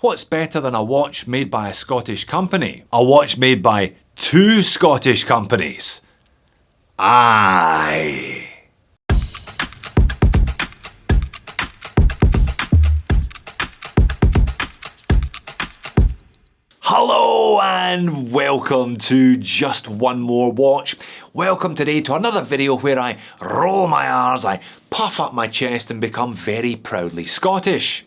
What's better than a watch made by a Scottish company? A watch made by two Scottish companies. Aye. Hello and welcome to Just One More Watch. Welcome today to another video where I roll my R's, I puff up my chest and become very proudly Scottish.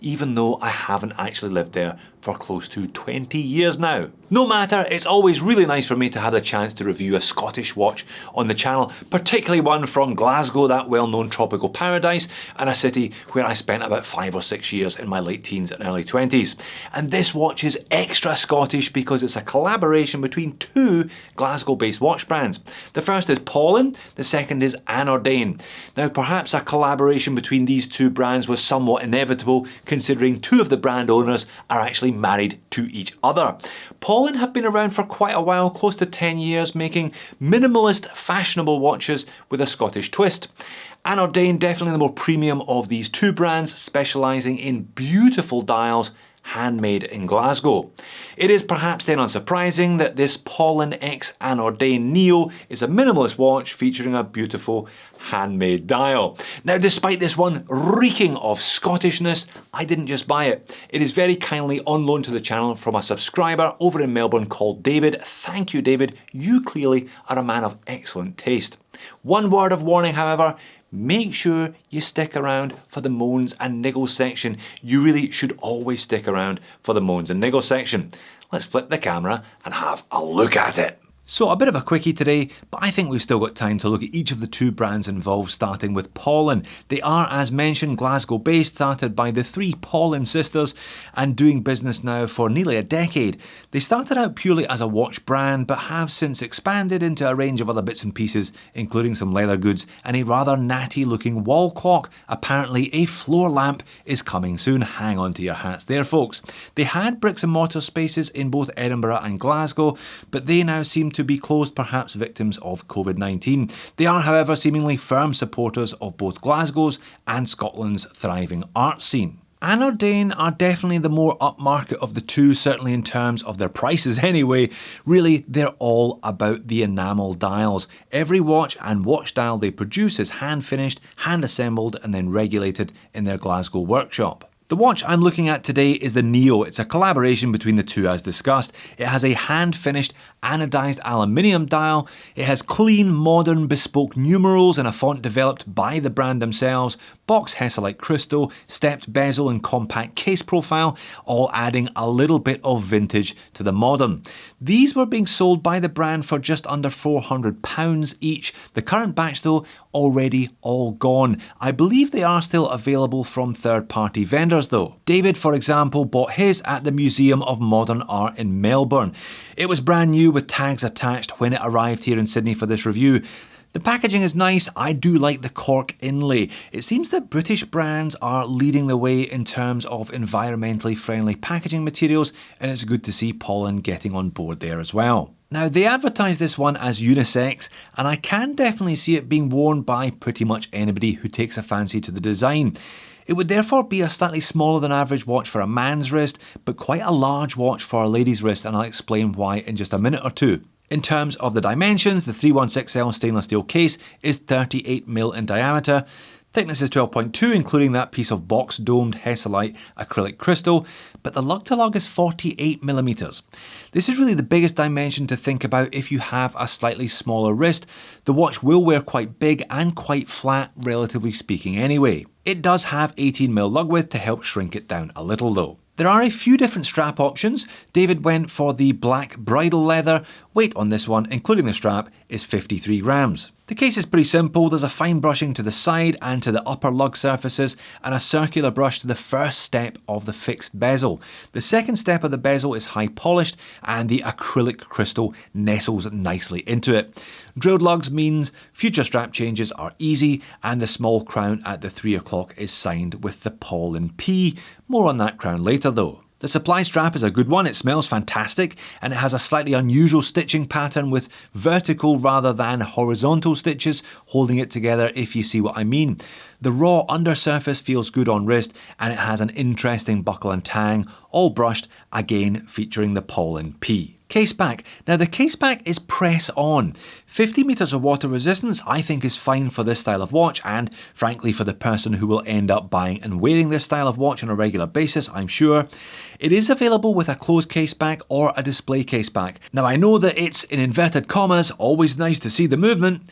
Even though I haven't actually lived there for close to 20 years now. No matter, it's always really nice for me to have the chance to review a Scottish watch on the channel, particularly one from Glasgow, that well-known tropical paradise, and a city where I spent about 5 or 6 years in my late teens and early 20s. And this watch is extra Scottish because it's a collaboration between two Glasgow-based watch brands. The first is Paulin, the second is anOrdain. Now perhaps a collaboration between these two brands was somewhat inevitable, considering two of the brand owners are actually married to each other. Paulin have been around for quite a while, close to 10 years, making minimalist, fashionable watches with a Scottish twist. anOrdain, definitely the more premium of these two brands, specialising in beautiful dials handmade in Glasgow. It is perhaps then unsurprising that this Paulin x anOrdain Neo is a minimalist watch featuring a beautiful handmade dial. Now despite this one reeking of Scottishness, I didn't just buy it. It is very kindly on loan to the channel from a subscriber over in Melbourne called David. Thank you, David. You clearly are a man of excellent taste. One word of warning, however, make sure you stick around for the moans and niggles section. You really should always stick around for the moans and niggles section. Let's flip the camera and have a look at it. So a bit of a quickie today, but I think we've still got time to look at each of the two brands involved, starting with Paulin. They are, as mentioned, Glasgow based, started by the three Paulin sisters and doing business now for nearly a decade. They started out purely as a watch brand, but have since expanded into a range of other bits and pieces, including some leather goods and a rather natty looking wall clock. Apparently a floor lamp is coming soon. Hang on to your hats there, folks. They had bricks and mortar spaces in both Edinburgh and Glasgow, but they now seem to be closed, perhaps victims of COVID-19. They are, however, seemingly firm supporters of both Glasgow's and Scotland's thriving art scene. anOrdain are definitely the more upmarket of the two, certainly in terms of their prices anyway. Really, they're all about the enamel dials. Every watch and watch dial they produce is hand finished, hand assembled and then regulated in their Glasgow workshop. The watch I'm looking at today is the Neo. It's a collaboration between the two as discussed. It has a hand-finished anodized aluminium dial. It has clean, modern, bespoke numerals in a font developed by the brand themselves, box Hesalite crystal, stepped bezel and compact case profile, all adding a little bit of vintage to the modern. These were being sold by the brand for just under £400 each. The current batch though, already all gone. I believe they are still available from third-party vendors though. David, for example, bought his at the Museum of Modern Art in Melbourne. It was brand new with tags attached when it arrived here in Sydney for this review. The packaging is nice. I do like the cork inlay. It seems that British brands are leading the way in terms of environmentally friendly packaging materials, and it's good to see Paulin getting on board there as well. Now they advertise this one as unisex, and I can definitely see it being worn by pretty much anybody who takes a fancy to the design. It would therefore be a slightly smaller than average watch for a man's wrist, but quite a large watch for a lady's wrist, and I'll explain why in just a minute or two. In terms of the dimensions, the 316L stainless steel case is 38mm in diameter. Thickness is 12.2, including that piece of box-domed Hesalite acrylic crystal, but the lug-to-lug is 48mm. This is really the biggest dimension to think about if you have a slightly smaller wrist. The watch will wear quite big and quite flat, relatively speaking anyway. It does have 18mm lug width to help shrink it down a little though. There are a few different strap options. David went for the black bridal leather. Weight on this one, including the strap, is 53 grams. The case is pretty simple. There's a fine brushing to the side and to the upper lug surfaces, and a circular brush to the first step of the fixed bezel. The second step of the bezel is high polished, and the acrylic crystal nestles nicely into it. Drilled lugs means future strap changes are easy, and the small crown at the 3 o'clock is signed with the Paulin P. More on that crown later though. The supply strap is a good one, it smells fantastic, and it has a slightly unusual stitching pattern with vertical rather than horizontal stitches holding it together, if you see what I mean. The raw undersurface feels good on wrist, and it has an interesting buckle and tang, all brushed, again featuring the Paulin P. Case back. Now the case back is press on. 50 meters of water resistance I think is fine for this style of watch, and frankly for the person who will end up buying and wearing this style of watch on a regular basis, I'm sure. It is available with a closed case back or a display case back. Now I know that it's, in inverted commas, always nice to see the movement,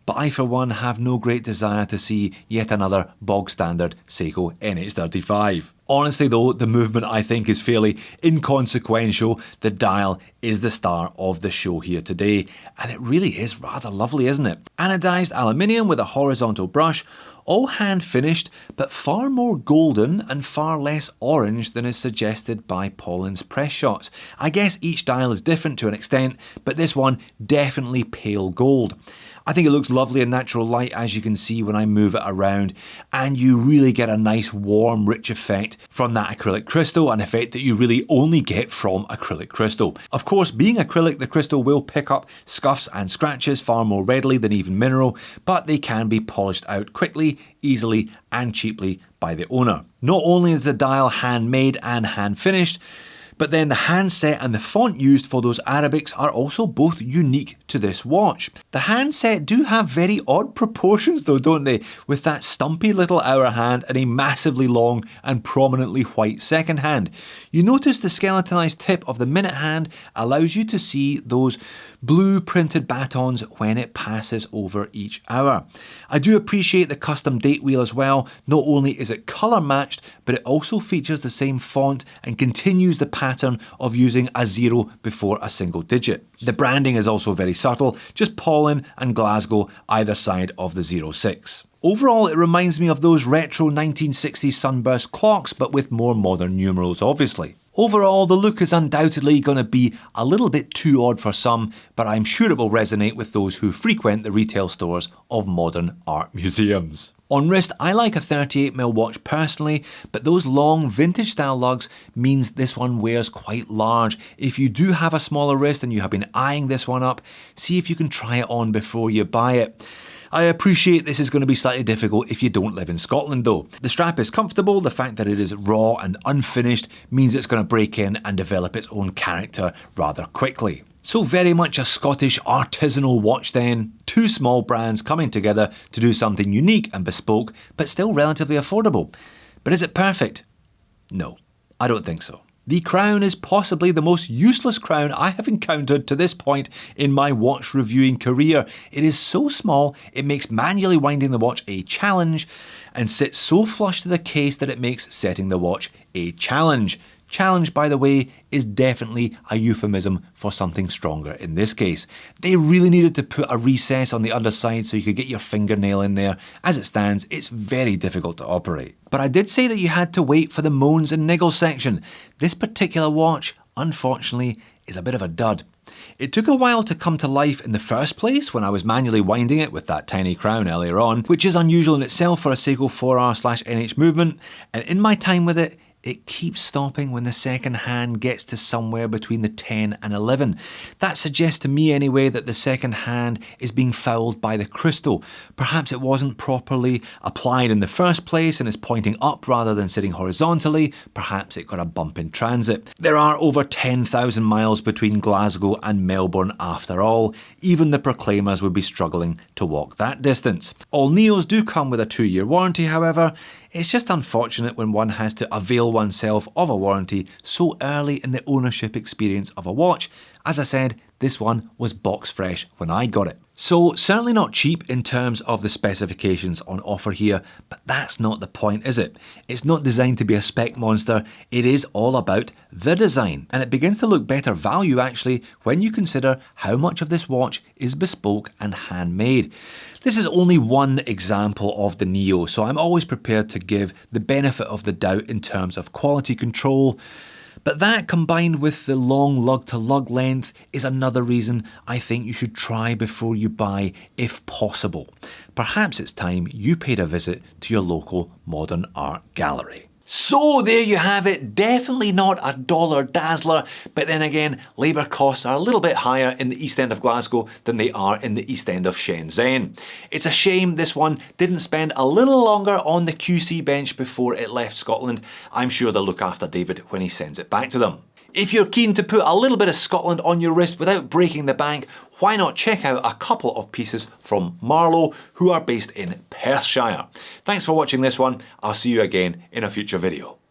but I for one have no great desire to see yet another bog standard Seiko NH35. Honestly though, the movement I think is fairly inconsequential. The dial is the star of the show here today, and it really is rather lovely, isn't it? Anodized aluminium with a horizontal brush, all hand finished, but far more golden and far less orange than is suggested by Paulin's press shots. I guess each dial is different to an extent, but this one definitely pale gold. I think it looks lovely in natural light, as you can see when I move it around, and you really get a nice warm rich effect from that acrylic crystal, an effect that you really only get from acrylic crystal. Of course, being acrylic, the crystal will pick up scuffs and scratches far more readily than even mineral, but they can be polished out quickly, easily and cheaply by the owner. Not only is the dial handmade and hand finished, but then the handset and the font used for those Arabics are also both unique to this watch. The handset do have very odd proportions though, don't they? With that stumpy little hour hand and a massively long and prominently white second hand. You notice the skeletonized tip of the minute hand allows you to see those blue printed batons when it passes over each hour. I do appreciate the custom date wheel as well. Not only is it colour matched, but it also features the same font and continues the pattern of using a 0 before a single digit. The branding is also very subtle, just Paulin and Glasgow either side of the 06. Overall, it reminds me of those retro 1960s sunburst clocks, but with more modern numerals, obviously. Overall, the look is undoubtedly going to be a little bit too odd for some, but I'm sure it will resonate with those who frequent the retail stores of modern art museums. On wrist, I like a 38mm watch personally, but those long vintage style lugs means this one wears quite large. If you do have a smaller wrist and you have been eyeing this one up, see if you can try it on before you buy it. I appreciate this is going to be slightly difficult if you don't live in Scotland though. The strap is comfortable, the fact that it is raw and unfinished means it's going to break in and develop its own character rather quickly. So very much a Scottish artisanal watch then, two small brands coming together to do something unique and bespoke, but still relatively affordable. But is it perfect? No, I don't think so. The crown is possibly the most useless crown I have encountered to this point in my watch reviewing career. It is so small, it makes manually winding the watch a challenge, and sits so flush to the case that it makes setting the watch a challenge. Challenge, by the way, is definitely a euphemism for something stronger in this case. They really needed to put a recess on the underside so you could get your fingernail in there. As it stands, it's very difficult to operate. But I did say that you had to wait for the moans and niggles section. This particular watch, unfortunately, is a bit of a dud. It took a while to come to life in the first place when I was manually winding it with that tiny crown earlier on, which is unusual in itself for a Seiko 4R/NH movement, and in my time with it, it keeps stopping when the second hand gets to somewhere between the 10 and 11. That suggests to me anyway that the second hand is being fouled by the crystal. Perhaps it wasn't properly applied in the first place and is pointing up rather than sitting horizontally. Perhaps it got a bump in transit. There are over 10,000 miles between Glasgow and Melbourne after all. Even the proclaimers would be struggling to walk that distance. All Neos do come with a 2-year warranty, however. It's just unfortunate when one has to avail oneself of a warranty so early in the ownership experience of a watch. As I said, this one was box fresh when I got it. So certainly not cheap in terms of the specifications on offer here, but that's not the point, is it? It's not designed to be a spec monster, it is all about the design. And it begins to look better value actually when you consider how much of this watch is bespoke and handmade. This is only one example of the Neo, so I'm always prepared to give the benefit of the doubt in terms of quality control. But that combined with the long lug to lug length is another reason I think you should try before you buy if possible. Perhaps it's time you paid a visit to your local modern art gallery. So there you have it, definitely not a dollar dazzler, but then again, labour costs are a little bit higher in the East End of Glasgow than they are in the East End of Shenzhen. It's a shame this one didn't spend a little longer on the QC bench before it left Scotland. I'm sure they'll look after David when he sends it back to them. If you're keen to put a little bit of Scotland on your wrist without breaking the bank, why not check out a couple of pieces from Marlow, who are based in Perthshire. Thanks for watching this one. I'll see you again in a future video.